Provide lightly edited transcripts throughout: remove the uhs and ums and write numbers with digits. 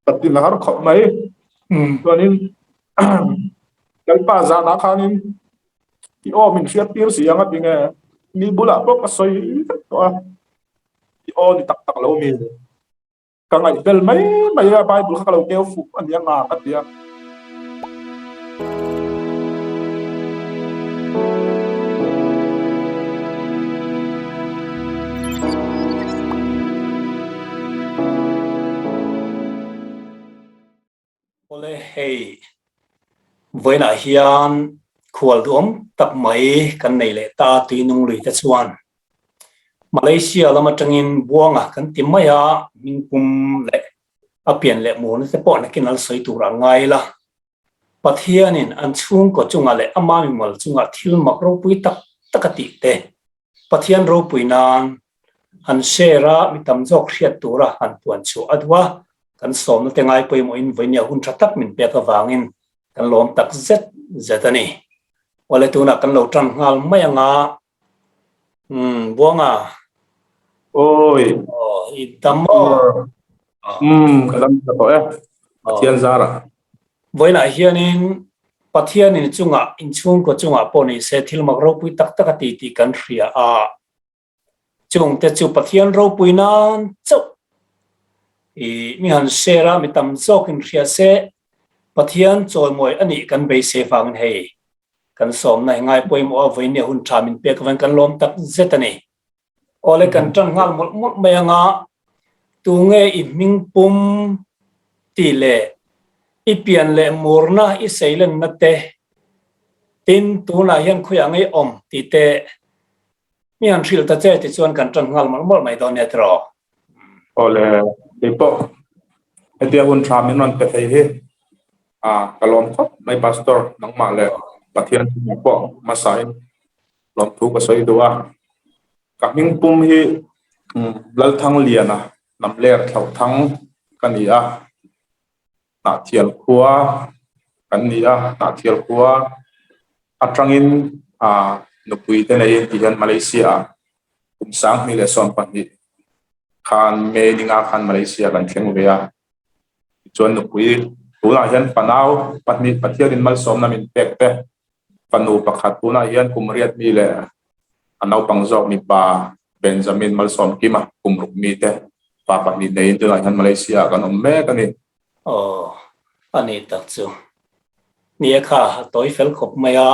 ตัดตินหาขอบไหมตัวนี้ยังป้าจานาคานินที่อ้อมินเชียตีร์เสียงอ่ะเป็นไงมีบุหรี่พวกสอยตัวที่อ้อนี่ตักเรามีกังไงเดลไม่ได้ไปบุหรี่เราเกี่ยวฟุกอันยังงากันเดีย Ole hei với lại hiền khual duom tập mấy kan nei le ta ti nung lui ta chuan Malaysia lama tangin buanga kan timaya mingpum le apian le mon se pon kinal soi tura ngai la pathianin an chung ko chunga le ama mi mal chunga thil makro pui tak takati te pathian ro pui nan an shera mi tam jok hriat tura an puan chu adwa kan som na tengai poi mo in venia hun thatak min pe ka wangin kan lom tak zetani wale tuna kan lo tang ngal mayanga buanga Ôi, itamo kadang to Pathian zara. Với lại hianin pathianin chunga in chung ko chunga poni se thil mak ro pui tak tak ti kan ria a chung te chu pathian ro pui nan chau mi han shera mi tam zok in ria se pathian choi moi ani kan be se fang hei kan som nai ngai poi mo voi ne hun tha min pe kan kan lom tak zetani ole kan tang ngal mot mayanga tu nge i ming pum ti le ipian le morna i seilen na te tin tu na hian khuya ngai om ti te mi an thil ta che ti chuan kan tang ngal mol mai don ne tro Ole depo etia hun tham min pe thei he kalom khop mai pastor nang ma le Pathian po masai lom thu ka soi doa ka ming pum hi lal thang liana nam ler thau thang kania na thial khua kania na thial khua atrangin nupui te nei ti han Malaysia sang mi le som pan hi khan me dinga khan Malaysia kan theng veya chon nupui tuna hian panau patni pathianin mal som na min pek te panu pakhat tuna hian kumriat mi le anau pangzok mi pa Benjamin Malsom kima kumruk mi te papa ni nei tuna hian Malaysia kan me kan ni ani tak chu nia kha toi fel khop maya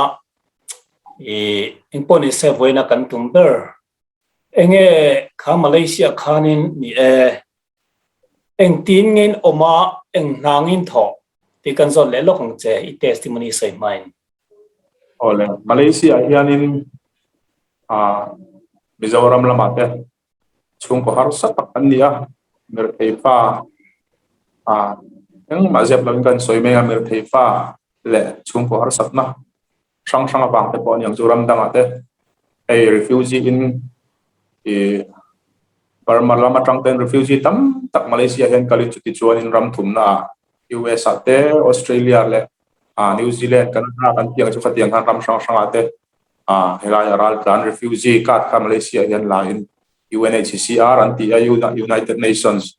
in poni se voina kan tumber enge kha Malaysia khanin ni eng tin ngin oma eng nangin tho ti kan zon le lokang che I testimony sai mai ole Malaysia hianin Mizoram lamate chung ko har sak ania mer theifa eng mazep lam kan soi me mer theifa le chung ko har sak na sang sang bang te pon yang zuram dangate a refugee in Burma lama tang ten refugee tam tak Malaysia hian kali chuti chuan in ram thum na US ate Australia le New Zealand Canada kan tiang chu khatiang han ram sang sang ate helai ral plan refugee kat ka Malaysia hian lain UNHCR anti United Nations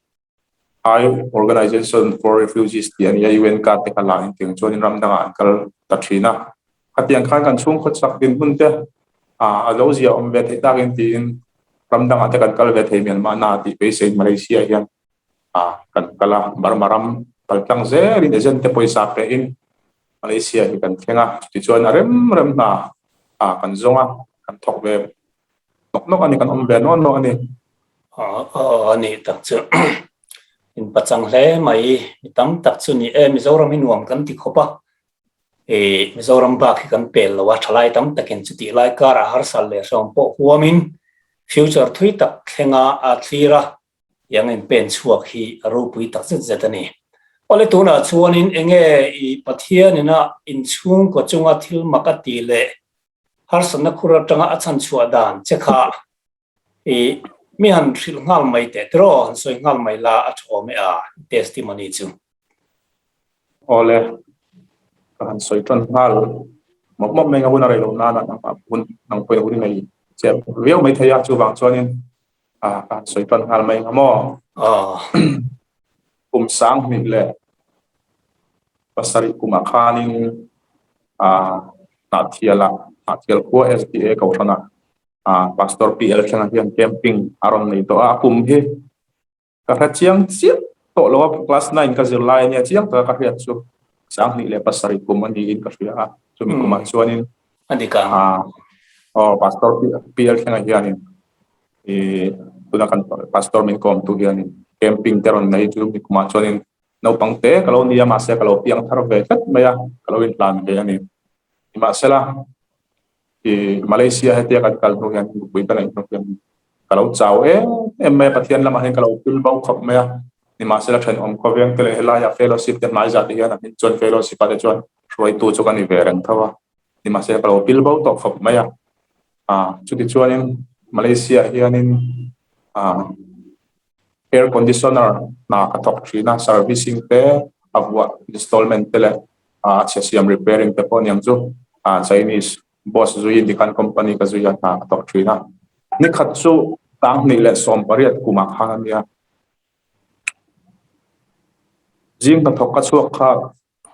High Organization for Refugees tian ya UN kat te kala in tiang chuan in ram danga kal tathina khatiang khan kan chung khot sak din bunte alozia ombe thetakin tin ramdang ate kan kal ve thei Myanmar na ti pe se Malaysia hian kan kala marmaram paltang ze rin ejen te poisa pe in Malaysia hi kan thenga ti chuan rem na kan zonga kan thok ve nok ani kan om ve no ani ani tak chu in pachang hle mai tam tak chu ni Mizoram hinuam kan ti khopa Mizoram ba khi kan pel wa thalai tam takin chu ti lai kara har sal le som po huamin future thui tak thenga thira yang in pen chuak hi ro pui tak zetani ole tuna chuanin enge I pathianina in chung ko chunga thil makati le har sanna khura tanga achan chua dan chekha mi han thil ngal mai te tro han soi ngal mai la a thome testimony chu ole kan soi tron hal mok me ngawuna re lo na hun nang poi hun nei che riau mai thaya chu wang chuanin kan soi tron hal mai ngamo kum sang ni le pasari kum akhanin na thial ko SDA ko thana pastor PL thana hian camping aron nei to a kum hi ka kha chiang chiat to lo class 9 ka zirlai nia chiang ta ka hian chu sang ni le pasari kum ani in ka ria chumi kuma chuanin Adika. Pastor PL thana hian tuna kan pastor min kom tu hian camping teron nei chu mi kuma chuanin no pangte kalau dia masih kalau piang thar ve kat maya kalau in plan ke ani masela di Malaysia hetia kan kalau yang bukan yang kalau jauh me pathian lama hen kalau pil bau khop maya ni masela than om ko yang tele hela ya fellowship te mai jati hian ani chon fellowship ade chon roi tu chu kan ni ve rang thawa ni masela kalau pil bau to khop maya chu ti chuan in Malaysia hianin air conditioner na katok trina servicing te avwa installment tele siam repairing te pon yang chu Chinese boss zui di kan company ka zui na katok trina ni khat chu tang ni le som pariat kuma khan ya jing ta thok ka chu kha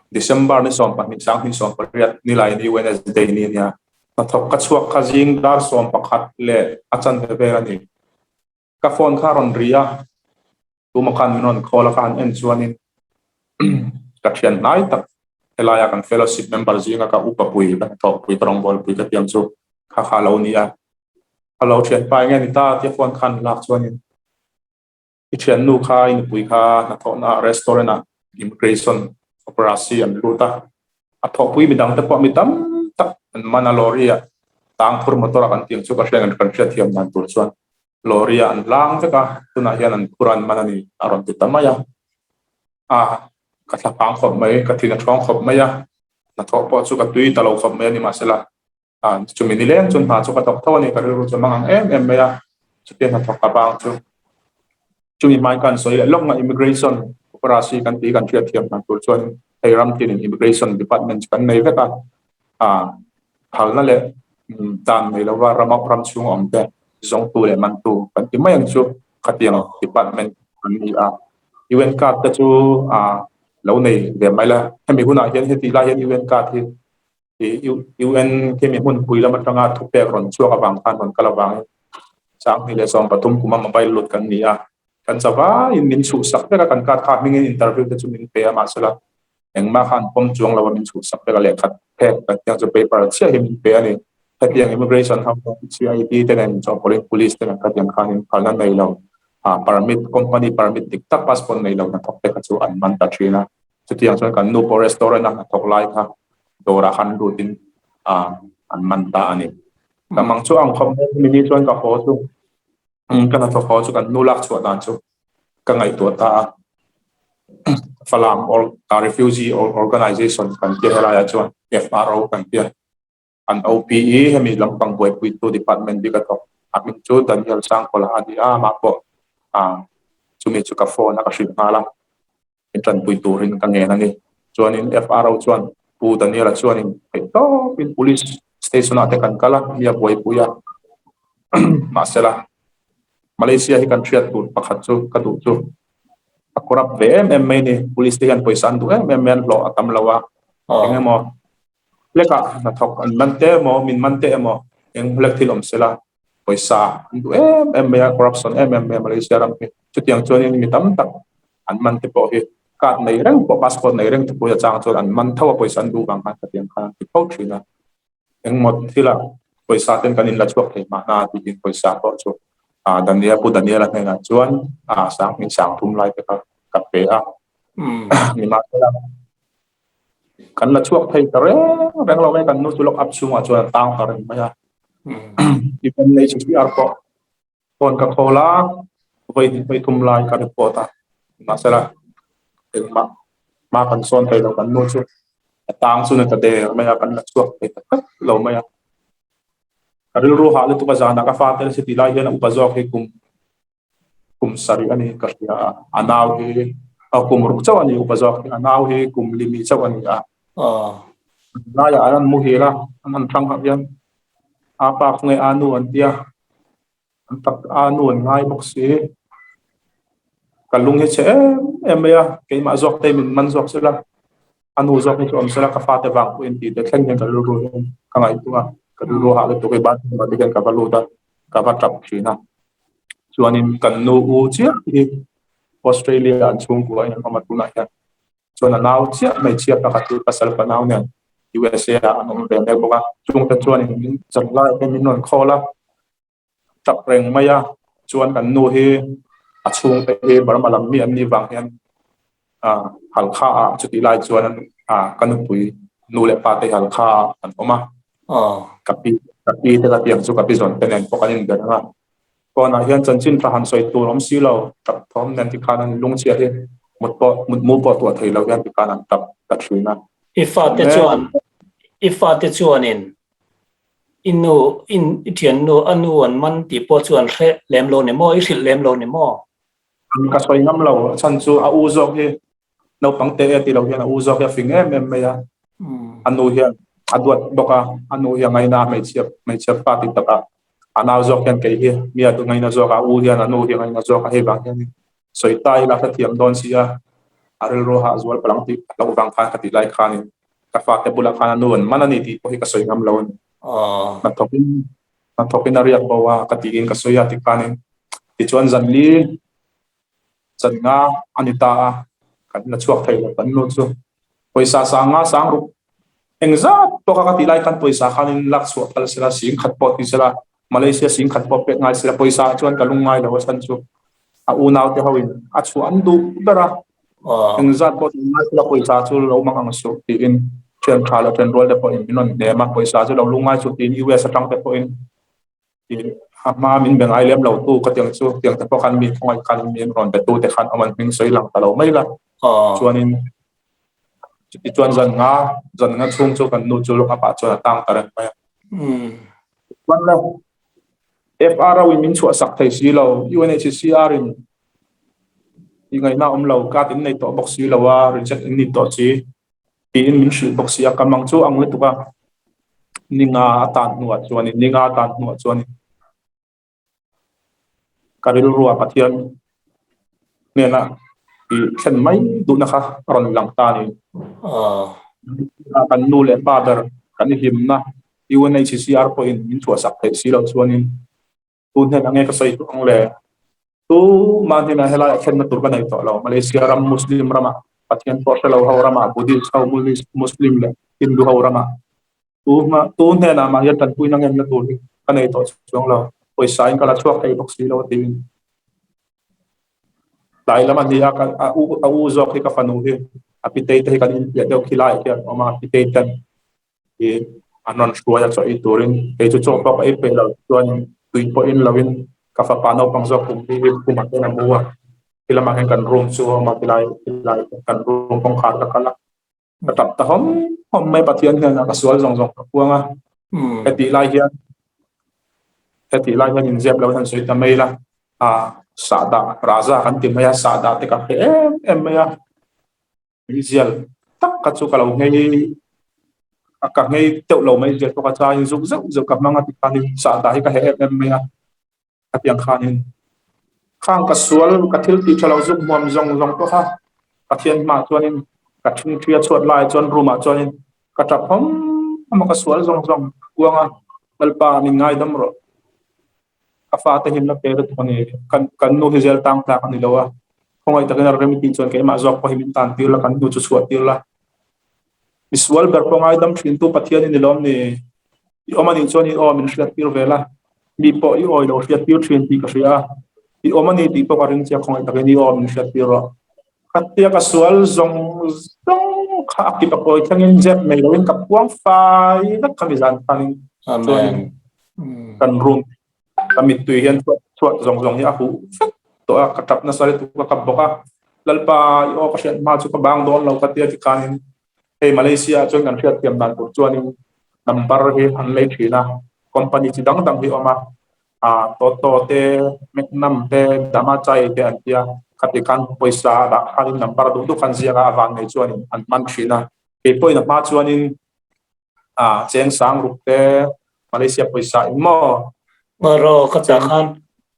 December ni som pa ni sang ni som pariat ni lai ni Wednesday ni ya ta thok ka chu kha jing dar som pakhat le achan te ve ani ka phone kha ron ria tu makan minon khola kan en chuanin ka thian nai tak helaya kan fellowship member zinga ka upapui ka thok pui trong bol pui ka tiam chu kha lo nia halo thian pai nge ni ta ti phone khan lak chuanin i thian nu kha in pui kha na thona restaurant immigration operasi an luta a thok pui midang te po mi tam tak mana loria tang phur motor kan tiang chu ka hlengan kan thia thiam nan tur chuan loria an lang taka tuna hian an puran manani aron ti tamaya ka thlapang khop mai ka thina thong khop maya na thok po chu ka tui talo khop mai ni masela chumi ni len chun ha chu ka tok thawani ka ru chu mangang em maya chu te na thok ka bang chu chumi mai kan soi lok na immigration operasi kan ti kan thia thiam nan tur chuan hei ram tin immigration department kan nei veka halna le tan nei lawa ramak ram chung om te zong tu le man tu kan ti mai ang chu khatiang department an ni UN card ta chu lo nei de mai la hemi huna hian heti la hian UN card hi UN kemi hun pui la matanga thu pe ron chu ka bang khan ron kala bang sang ni le som patum kuma mobile lut kan ni kan sawa in min su sak pe kan card kha mingin interview ta chu min pe ma sala engma khan pom chuang lawa min su sak pe ka le khat pe ka tyang chu paper chia hi min pe ani hetiang immigration ham CID te nen cho police te ka tyang khan in phalan nei lo permit company permit tiktak passport nei lo na thok te ka chu an man ta thina chu tiang chuan kan nu po restaurant na thok lai kha dora khan rutin an man ta ani kamang chu ang khom mini chuan ka ho chu kana thok ho chu kan nu lak chu dan chu ka ngai to ta falam or refugee or organization kan ke helaya chuan FRO kan ke an OPE hemi lampang boy pui tu department bi ka thok amin chu Daniel sang kola ani ma po chumi chu ka phone na ka hrin ngala intran pui turin ka nge na ni chuanin FRO chuan pu Daniel chuanin to pin police station ate kan kala mia boy puya masela Malaysia hi kan thiat tur pakhat chu ka du chu akorap ve em ni police station poisan tu em lo atam lawa engemo leka na thok an mante mo min mante mo eng lek thilom sela poisa du em corruption Malaysia ram chu tiang chuan ni tam tak an mante po hi card nei reng po passport nei reng tu ya chang chuan an man thawa poisan du bang ka tiang kha ti pau thina eng mot thila poisa ten kanin la chuak thei ma na ti tin poisa po chu Daniel na chuan sang min sang thum lai ka pe ni ma kan la chuak thei tare reng lo kan nu tu lok up chunga chuan tang tar maya ipan nei chu ar po kon ka khola vai thum lai ka report masala ma kan son thei lo kan nu chu tang su na ta de maya kan la chuak thei lo maya karil ru halu tu bazana ka fatel si tilai hian upazok hi kum sari ani kasya anaw hi kum ru chawani upazok anaw hi kum limi chawani la ya anan mu hira anan thang habian apa ngai anu an dia tak anu ngai boksi kan lung he che em ya ke ma zok te min man zok sela anu zok ni om sela ka fa te wang in ti de thleng hen ka lu ru ka ngai tu ka lu ru ha le to ke ba ma de ka ba lu da ka ba trap thina chuanin kan nu u chia hi Australia an chung ko ai ma tu na ya chuan naw chia mai chia pa ka tu pasal pa naw ne USA an om rem le boka chung ta chuanin chan la ke min non khola trap reng maya chuan kan nu hi a chung te he bar malam mi an ni wang hian hal kha chu ti lai chuan kan pui nu le pa te hal kha an oma kapi te la tiang chu kapi zon te nen pokanin ga na ko na hian chan chin tra han soi tu rom si lo tap thom nen ti khanan lung chia he mut mu po tu thei lo hian ti khanan tap ta thina ifa te chuan in thian no anu an man ti po chuan hre lem lo ne mo I hil lem lo ne mo ka soi ngam lo chan chu a u zok he no pang te ti lo hian a u zok ya fing em me ya anu hian adwat boka anu ya ngai na mai chiap pa ti taka anaw zok hian ke hi mi atu ngai na zok a u hian anu hian ngai na zok a he bang hian soi tai la ka thiam don sia arel ro ha zual palang ti lo bang kha ka ti lai khan ka fa te bula khan anu manani ti ko hi ka soi ngam lo na thokin ariak bawa ka ti in ka soi ya ti khan ti chuan zan li chan nga anita kan na chuak thei lo kan no chu poisa sa nga sang ru engza to ka ti lai kan poisa khanin lak chu tal sela sing khat pot ti sela Malaysia sing khat pot pe ngai sela poisa chuan ka lung ngai lo san chu a u naw te hawin a chu an du dara engza pot ngai sela poisa chu lo mang ang su ti in chen khala chen rol de po in non ne ma poisa chu lo lung ngai chu tin US atang te po in ma min beng ai lem lo tu ka tiang chu tiang te po kan mi khoi kan mi ron te tu te khan aman ping soi lang ta lo mai la chuanin chuan zan nga chung chu kan nu chu lo pa chu tang ta ran pa wan la FR wi min chu sak thai si lo UNHCR in ngai na lo ka tin nei to box si lo wa reject ni to chi ti in min shil box ya kamang chu ang le tu ka ninga tan nuwa chuanin ninga tan nuwa chuanin karil ruwa pathian nena I khen mai du na kha ron lang ta ni kan nu le pa dar kan him na UNHCR po in chu sak thai si lo chuanin tu ne ange ka sai tu ang le tu ma ni na hela khen na tur ka nei to lo Malaysia ram muslim rama pathian po lo ha rama buddhist ha muslim le hindu ha rama tu ne na ma ya tan pui na ngem na tu ka nei to chuang lo poi sai ka la chuak kai box si lo tin dai lama ni a u zok ka fanu he apitei te kan ya deu khilai ke ma apitei tan e anon shua ya so I turin e chu chok pa e pe lo chuan tuin po in lawin ka fa pa no pang zok kum ti ku ma na muwa kilama kan room chu ma tilai kan room pong khar ka kala ka tap ta hom mai pathian hian ka sual zong zong puanga ti lai hian in zep lo han soi ta mai la sada raza kan ti maya sada te ka em maya Israel tak ka chu kalau ngei ka ngei teu lo mai je to ka cha in zuk zuk ka manga ti kan sada hi ka em maya atiang khanin khang ka sual ka thil ti chalo zuk mom zong zong to ha pathian ma chuanin ka thing thria chhuat lai chuan ruma chuanin ka tap hom ama ka sual zong zong kuanga balpa min ngai dam ro afa te him na pe ro thoni kan nu hizel tang ta kan lowa khongai ta kan rem tin chuan ke ma zok pa him tan tir la kan nu chu chuat tir la visual ber pongai dam thin tu pathian ni lom ni I omani chuan I min hriat tir vela mi po I oi lo hriat tir thin ti ka hria I omani ti po ka ring chia khongai ta ni min hriat tir ro katia ka sual zong kha ki pa ko thangin jet mai loin ka puang fai na kamizan panin amen kan room kamit tu hian chuat zong ni a hu to a katap na sare tu ka boka lalpa I ka shet ma chu ka bang don lo katia ti kanin hey Malaysia chuan kan hriat tiam dan tur chuanin number he an lei thina company chi dang hi oma to te meknam te dama chai te an tia katikan poisa da halin number du kan zia ga awan nei chuanin an man thina ke poina ma chuanin cheng sang ruk te Malaysia poisa mo maro ka ta khan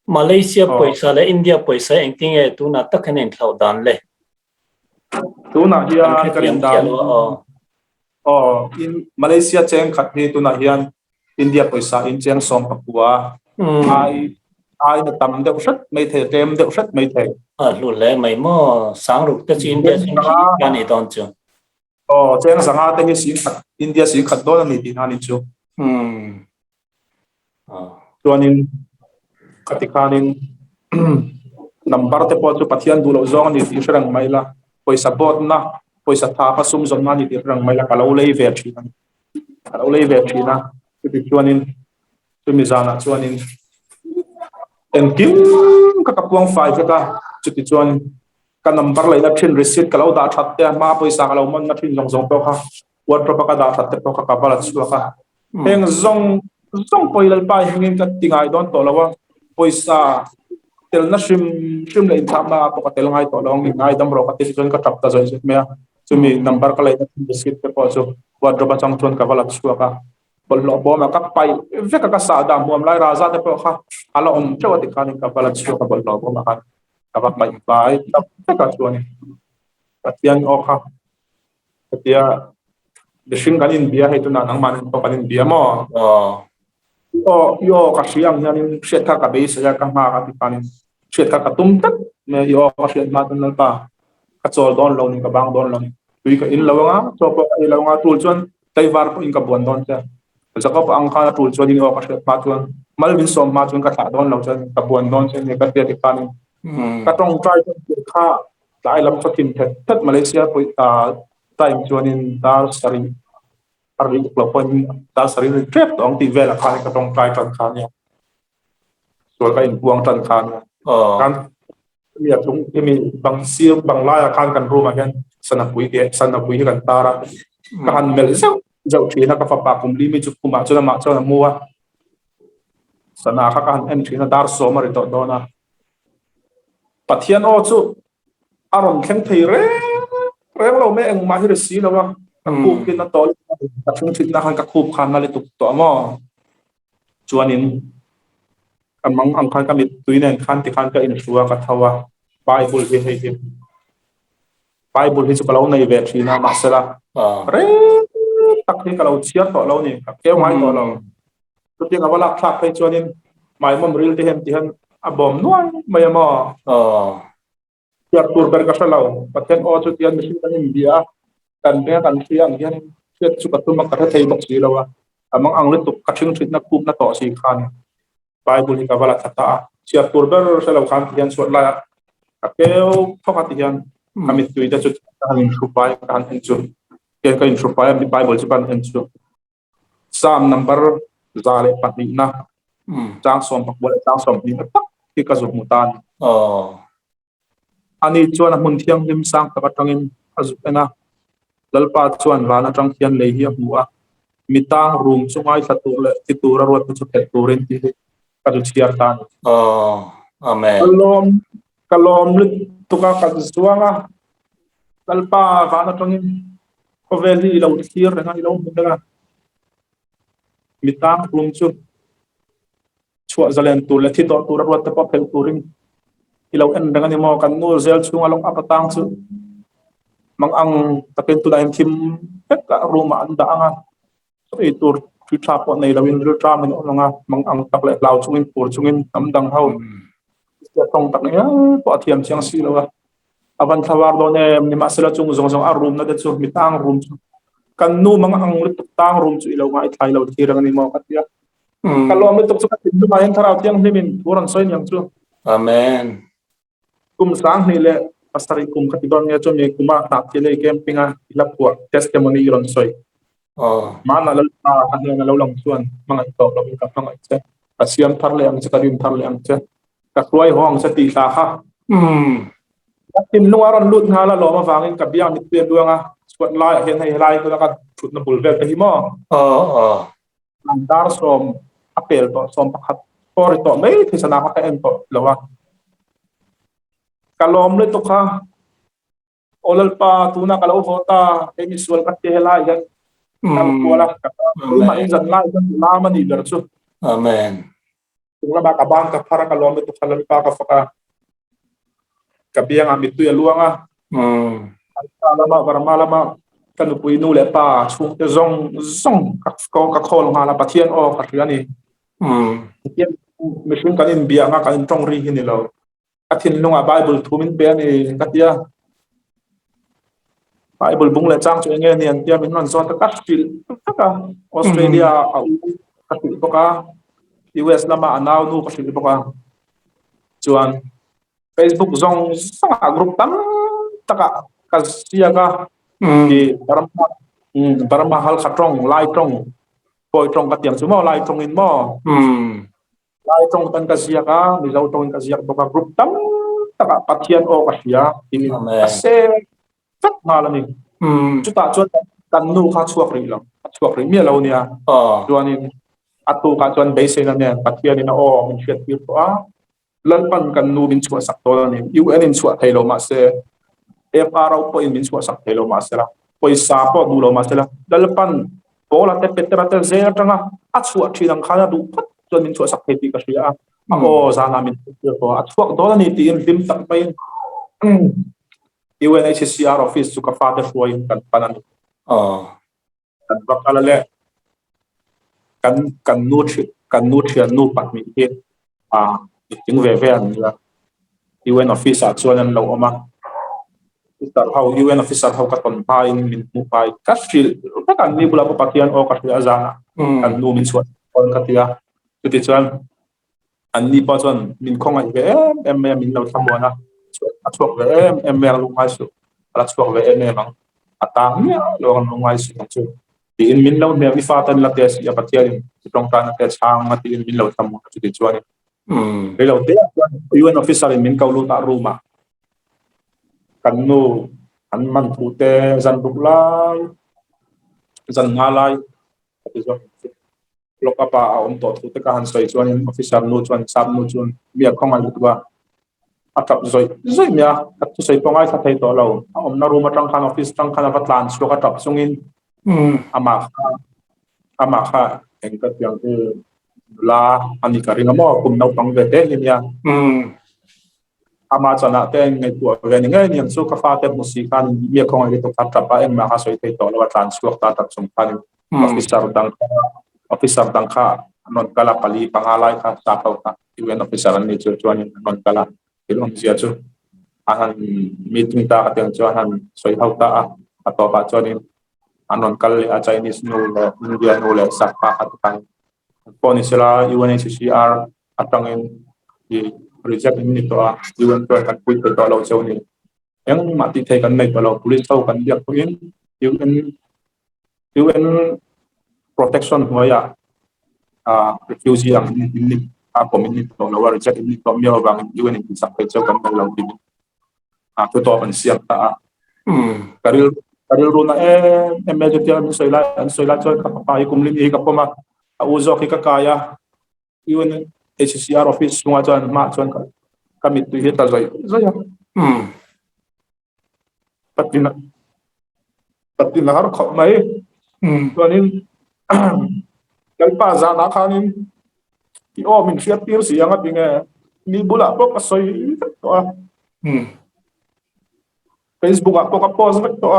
Malaysia Oh. paisa le India paisa engting e tu na takhanen thlau dan le tu na hian country karin tiam dan thialo in Malaysia cheng khat hi tu na hian India paisa in cheng som pakua ai na tam deuh hrat mai the tem deuh hrat mai the lu le mai mo sang ruk te chi India chin thi ka ni don chu cheng sanga te hi sin khat India sin khat don ni tin ani chu chuanin katikanin number te po chu pathian du lo zong ni ti rang mai la poisa bot na poisa tha pa sum zon na ni ti rang mai la kalau lei ve thi na kalau lei ve thi na ti chuanin tu mi zana chuanin en kim ka kapuang fai ka chu ti chuan ka number lai na thin receipt kalau da that te ma poisa kalau man na thin zong zong to kha wat pro ka da that te to ka bala chu kha heng zong zong poilal pa hengin ka tingai don to lawa poisa tel na shim le thap na ko tel ngai to long ngai dam ro ka ti chon ka tap ta zoi me chumi number ka lai na receipt pe po chu wat ro pa chang chon ka bala chu ka bol lo bo ma ka pai ve ka sa da muam lai raza te po kha ala chawa ti khanin ka bala chu ka bol lo bo ma ka ka mai pai tap ka chuan patian o kha patia desing kanin bia he tu na nang man to kanin bia mo yo ka siang hianin set ka base ya ka ma ka ti kanin set ka tum tak me yo ka set ma tan pa ka chol don lo ni ka bang don lo ni tui ka in lawanga so po ka lawanga tul chuan tai var po in ka bon don cha sa ka pa ang kha tul chuan yo ka set ma chuan mal min som ma chuan ka tha don lo chuan ka bon don chen ne ka te ti kanin ka tong trai chuan kha lai lam fatin that Malaysia po time chuan in dar sari ari lo pon dar sari trip tong ti vela kha ka tong trai tan kha ne so ka in buang tan kha kan mi atung mi bang siam bang la khan kan ru ma hian sana pui kan tara ka han mel zau thina ka fa pa kum li mi chu kuma chuna ma chuna muwa sana ka han en thina dar so mari to dona pathian o chu aron khen thei re lo me eng ma hi si lawa ka kup kin na tol ka thung thit na han ka kup khan na le tuk to mo chuanin amang ang khan ka mit tuinen khan ti khan ka in suwa ka thawa bible hi bible hi chu kalau nei ve thina ma sala re tak ni kalau chia to lo ni ka ke mai to lo tu ti ngawala thak pe chuanin mai mom ril ti han abom nuai mai ma ya tur ber ka sala pathen o chu tian mi kan india kan be kan thiang hian set chu ka tu ma ka thei bok si lawa amang ang le tu ka thing thit na kup na to si khan bible ni ka wala thata chia tur ber sala khan hian suat la ka keu thokat hian kami tu ida chu kan supai kan hen chu ke kan supai di bible chu kan hen chu sam number zale pati na chang som pak bol chang som ni tak ki ka zu mutan ani chuan mun thiang lim sang ka tangin azu ena lalpa chuan rana tang thian le hi huwa mitang room chungai thatu le ti tura ro chu te turin ti ka ju chiar tan amen kalom lit tuka ka zuanga lalpa rana tangin ko veli lo thiar na lo mudala mitang room chu chua zalen tu le thi to tura ro te pa pel turin ilaw en dengan mo kan no zel chung along apatang chu mang ang takin tu lain kim pek ka ruma anda anga so itur tu tha po nei lawin ru tra min onga mang ang tak le law chungin pur chungin amdang hau ya tong tak ya po athiam chiang si lawa avan thawar do ne ni masala chung zong zong a room na de chu mitang room chu kan nu mang ang lut tang room chu ilaw ngai thai law thirang ni mo katia kalom tuk chu ka tin ma hen tharau tiang nimin turan soin yang chu amen kum sang ni le pasari kum katidon nge chome kuma ta tele campinga ilapwa testimony ron soi mana la ta na lo long chuan manga to lo ka phanga che asiam thar le ang che karim thar le ang che ka kruai hong sa ti ta kha tim nu aron lut nga la lo ma wangin ka biang ni pen duanga spot lai hen hai lai ko ka thut na bul vel hi mo dar som apel to som pakhat por to mai thi sana ka en to lawa kalom le to kha olal pa tuna kalau hota emi sual ka tehla yan kal wala ka ma in zan la man ni berchu amen tung la ba ka bang ka para ka lom tu khalan pa ka faka ka biang amit tu ya luanga lama barama lama kan pui nu le pa chung te zong zong ka khol nga la pathian o ka riani tian mishun kan in bia nga kan tong ri hin lo athin lunga bible thumin pe ni katia bible bung le chang chu nge ni an tia min non zon ta kat fil ka australia a u ka fil ka US lama anaw nu ka fil ka chuan Facebook zong sanga group tam taka kasia ka di barama hal khatrong lai trong poi trong ka tiang sumo lai trong in mo lai trong tan kasia ka mi lau trong kasia ka group tam taka pathian o kasia in ase fat malani chuta chuan kan nu kha chuak ri mi lo nia chuan in atu ka chuan base na ne pathian in o min chiat pi to a lan pan kan nu min chua sak to ni UN in chua thailo ma se FRO po in min chua sak thailo ma se la poi sa po du lo ma se la dal pan pola te petra te ze tanga a chua thi dang khana du phat chuan min chua sak thei pi ka ria a o za na min to a chua do ni ti in dim tak pai UNHCR office chu ka fa te foi kan panan kan bakala le kan nu thia nu pat mi ke ting ve ve an la UN officer chuan an lo oma tar how UN officer how ka ton pa in min mu pai ka fil ka kan ni bula ko patian o ka ria zana kan nu min chuan on ka tia ti chuan an ni pa chuan min khong ai ve min lo thamona a chuak ve mer lu mai su ala chuak ve mang ata mi lo lu mai su chu ti in min lo ne mi fa tan la te ya patian tong tan te chang ma ti in min lo thamona chu ti chuan Hello, UN officer in min kaulu ta ruma. Kanu an man pute zan buklay, zan ngalay. Loka pa on to pute ka han soy chuan in officer nu chuan sab nu chuan bia khong al tuwa. Atap zoi mia at tu soy pongai sa thai to lo. Om na ruma tang khan office tang khan avatlan slo ka tap sungin. Ama kha engkat yang la ani karinga mo kum nau pang ve te nia ama chana te ngai tu ve ni ngai niam chu ka fa te musikan ye khong ai to ka pa en ma ha soi te to lo tan suak ta tak sum pan officer dang kha non kala pali pangalai kha ta ka UN officer ni chu chuan non kala ilong sia chu ahan meeting ta ka teng chu ahan soi hau ta a to ba chuan in anon kal a Chinese no le India no le sak pa ka ta Ponisela UNHCR atangin di reject ni to UN to kan pui to lo chau ni yang mati thai kan nei lo police to kan dia puin UN protection hoya refugee ang ni community to lo reject ni to mi bang UN ni sak chau kan lo din to to kan siap ta karil runa medyo dia soila choi ka pa kumlin ka poma uzo ki kakaya UN HCR office mga chuan ma chuan kami tu hita zoi patina har kho mai chuanin kalpa za na khanin ki o min fiat tir si anga pinge ni bula po ka soi to Facebook ko ka post to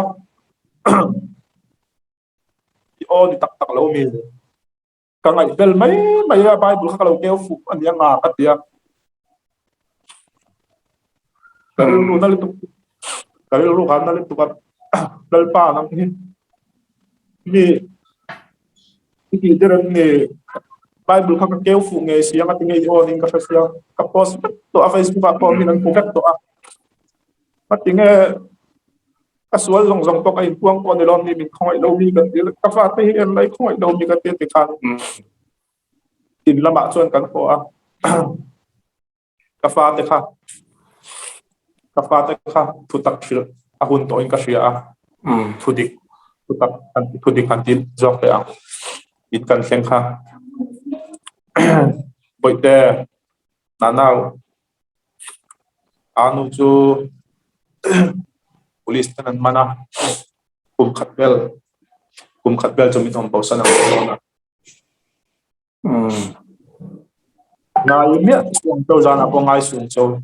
ki o ni tak lo mi kangai bel mai Bible ka lo keu fu an yang nga katia kalu kan nalit tu ka dalpa nang ni der ni Bible ka keu fu nge siya ka tingi o ning ka siya ka post to a Facebook ka po minan pukat to patinge casual zong to kai puang ko ni lom ni min khoi lo mi kan ka fa te en lai khoi lo mi ka te te kan tin lama chuan kan ko ka fa te kha thutak thil a hun to in ka ria thudik kan tin jok te it kan thleng kha poite nanau anu chu police tan mana kum khatbel chu mi thom pausan ang ngay miết ông châu ra là có ngay xuống châu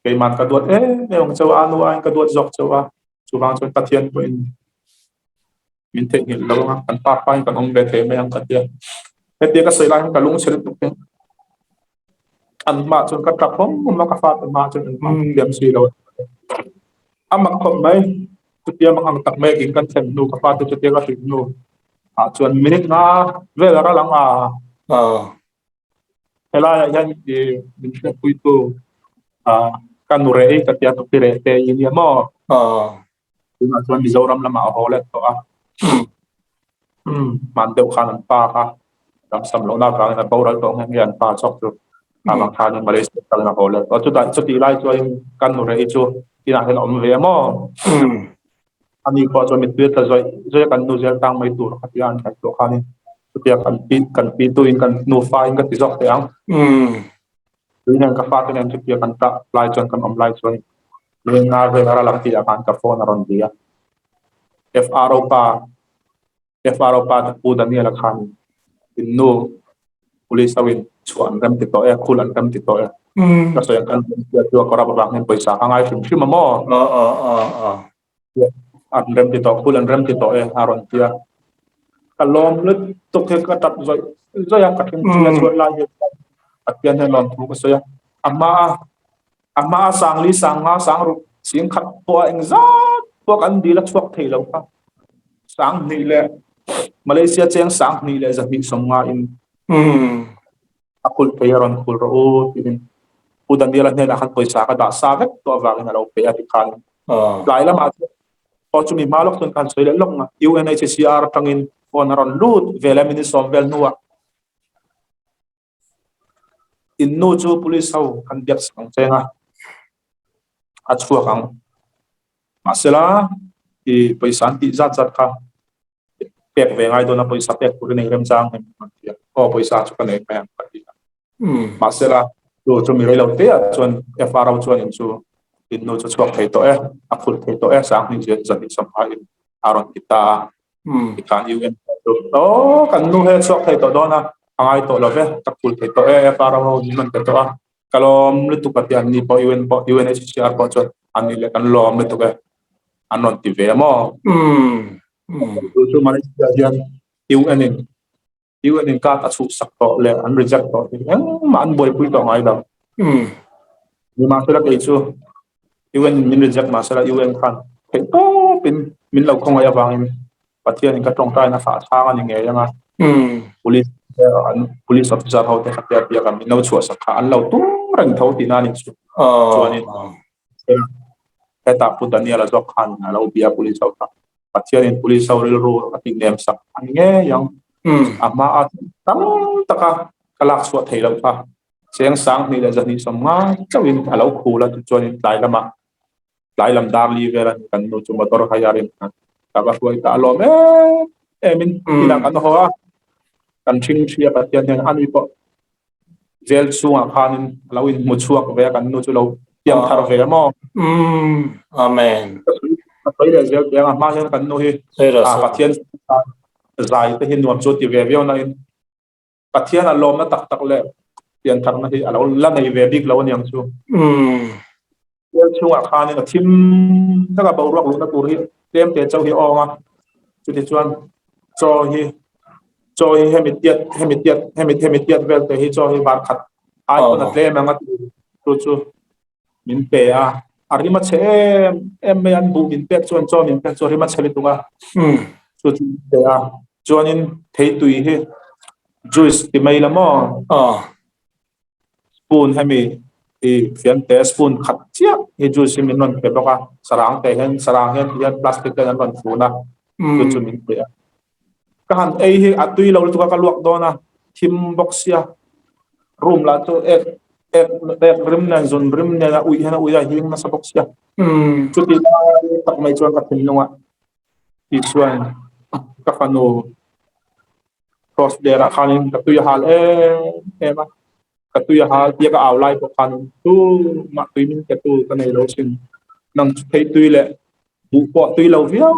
cái mặt cái đuột ông châu anu anh cái đuột dọc châu chú vang châu tát thiên của mình thấy hiện lâu nga kan pa pa kan ông về thế mấy ông cái tiền cái tiền cái sợi lại cái lũng sợi tụng ăn mà châu cái trap không mà cái phát mà châu ăn điểm suy đâu mặc không mấy chút tiền mà ăn tắc mấy cái kan xem nu cái phát chút tiền cái tiền nu chuẩn minute na về là lăng hay là yan thì mình sẽ quy tụ kan nu rei cái tiền tụng rei thế như mà thì mà chuẩn bị giàu lắm là mà hồ lên to man đều khăn pa ha làm sắm lâu na vàng là bao rồi to nghe anh pa chọc rồi mà khăn Malaysia cái là hồ lên ở chút tí lại cho kan nu rei cho thì là cái ông về mà anh ấy có cho mình biết là rồi kan nu zel tang mấy tuổi khác nhau cái chỗ khăn dia kan pintu kan nu fa kan tizok te ang dengan ka fa kan dia kan ta lai chon kan om lai chon lenga ve ara lam ti kan ka phone aron dia FRO pa pu Daniel khan inno police awin chuan ram ti to khul an ram ti to ka so kan dia tu ko ra ba ngen paisa ka ngai phim mo an ram ti to khul an ram ti to aron dia kalom lut tok ka tap rồi ka thim chia chuan lai pian hen lon thu ko so ya ama sang li sang nga sang ru sing khat to eng za to kan di la chuak thei lo ka sang ni le Malaysia cheng sang ni le za hi som nga in akul peyaron kul ro tin udan dia la ne la khan poisa ka da sa vek to wa na lo pe ati khan lai la ma to chu mi malok ton kan soi le lok nga UNHCR tangin on ron lut vela mini som vel nuwa in no chu police hau kan biak sang chenga achua kang masela i paisa ti zat zat kha pek ve ngai do na paisa pek pur nei rem chang hem o paisa chu kan nei pang pati masela do chu mi rei lo te a chuan FRO chuan in chu in no chu chuak thei to akhul thei to sang ni je zat ni sam in aron kita kan UN to kan nu he chuak thei to do na angai to lo ve takul thei to FRO ni man ka to kalom lu tu patian ni po UNHCR po chuan ani le kan lom lu tu ka anon ti ve mo chu Malaysia hian UN ka ta chu sak to le an reject to man boy pui to ngai da ni ma sala ke chu UN min reject ma sala UN khan ke to pin min lo khong ai awang pathian ka tong tai na fa tha ani nge yanga police officer ho te khatia pia kam no chu sa kha an lo tu rang tho ti na ni chu chuani ta ta pu Daniel azok khan lo bia police out pathian police out ro ating nem sak an nge yang ama at tam taka kalak suat thei lo pha seng sang ni la jani som nga chawin alo khula tu chuan lai lam dar li vera kan no chu motor hayarin ka ba huai ta lo min tilang an ho kan thing thia patian hen ani po vel sunga khanin lawin mu chuak ve kan no chu lo tiam thar ve mo amenpai le vel yang ma hen kan no hi pathian zai te hin nuam chu ti ve ve na in pathian alom na tak tak le tian thar na hi alo la nei ve big lo niang chu vel sunga khanin thim ta ka bo rak lu na tur hi tem te chau hi onga chu ti chuan cho hi hemitiat vel te hi cho hi bar khat ai ko na tle ma nga chu min pe ari ma che em me an bu min pe chuan cho min pe cho ri ma cheli tunga chu pe chuan in thei tui hi juice ti mai la mo spoon hemi i fian te spoon khat chia hi juice min non pe boka sarang hen plastic te an ban fu na chu min pe kan hi atui lo tu ka luak do na thim box ya room la to ek rim na zon rim na ui ya hing na sa box ya chu ti tak mai chuan ka thim nunga ti chuan ka fano cross there a khanin ka tu ya hal ema ka tu ya hal ya ka aw lai ko khan tu ma tu min ka tu ka nei lo sin nang thei tu le bu po tu lo via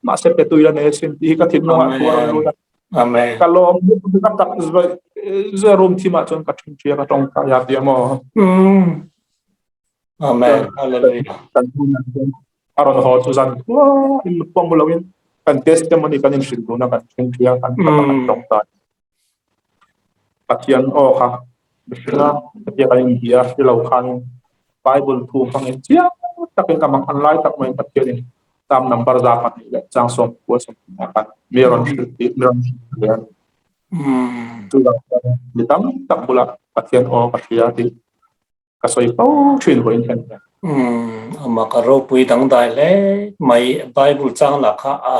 ma se pe tu la nei sin ti ka thim nunga tu amen kalom ka tak zoi zerum thima chon ka thing thia ka tong ka ya ti mo Amen hallelujah kan tu na aron ho chu zan in pom bulawin kan testimony kan in shil do na kan thing thia kan ka kan tong ta pathian o kha bisla pathian kan dia lo khan bible thu phang in chia takin kamang online tak mai pathian tam number za pa ni chang som ko som kan meron shil ti meron tu la ni tam tak bula pathian o pathian ti ka soi pau thin ho in kan ama ka ro pui dang dai le mai bible chang la kha a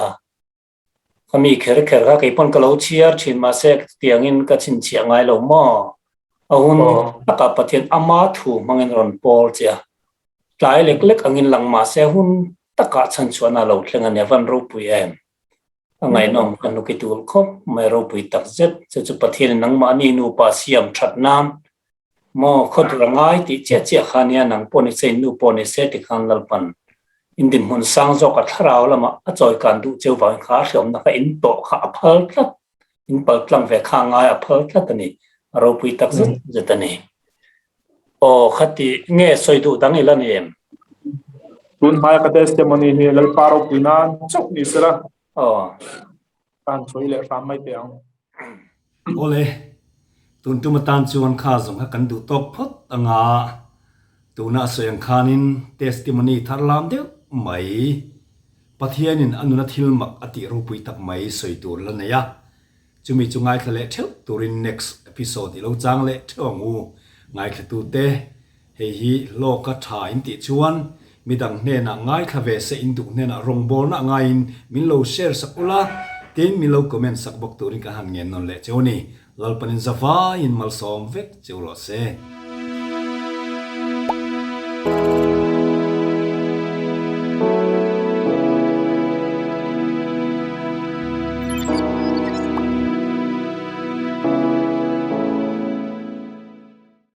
kami kher kher ka kai pon ka lo chiar chin ma se tiang in ka chin chia ngai lo mo ahun taka pathian ama thu mangin ron pol chia tlai lek lek angin lang ma se hun taka chan chuana lo thlenga ne van ro pui em angai nom kan nu ki tul khop mai ro pui tak zet chu pathian nang ma ni nu pa siam that nam mo khot rangai ti che che khania nang poni se nu poni se ti khan lalpan indin hun sang zo ka tharau lama a choi kan du cheu wang kha hliom na ka in to kha phal tlat in pal tlang ve kha ngai a phal tlat ani ro pui tak zet zetani o khati nge soi du dang ilan em tun hai ka testimony ni lal paro pinan chok ni sera o kan choi le ram mai teang ole tun tu matan chuan kha zong ha kan du tok phot anga tuna soyang khanin testimony tharlam de mai pathianin anuna thilmak ati rupui tak mai soitur lanaya chumi chungai khle theu turin next episode lo chang le thongu ngai khatu te hei hi loka tha in ti chuan midang hne na ngai khave se indu hne na rongbol na ngai in min lo share sakula tin min lo comment sak bok turin ka han ngen non le choni lalpanin zawa in malsom vek chulo se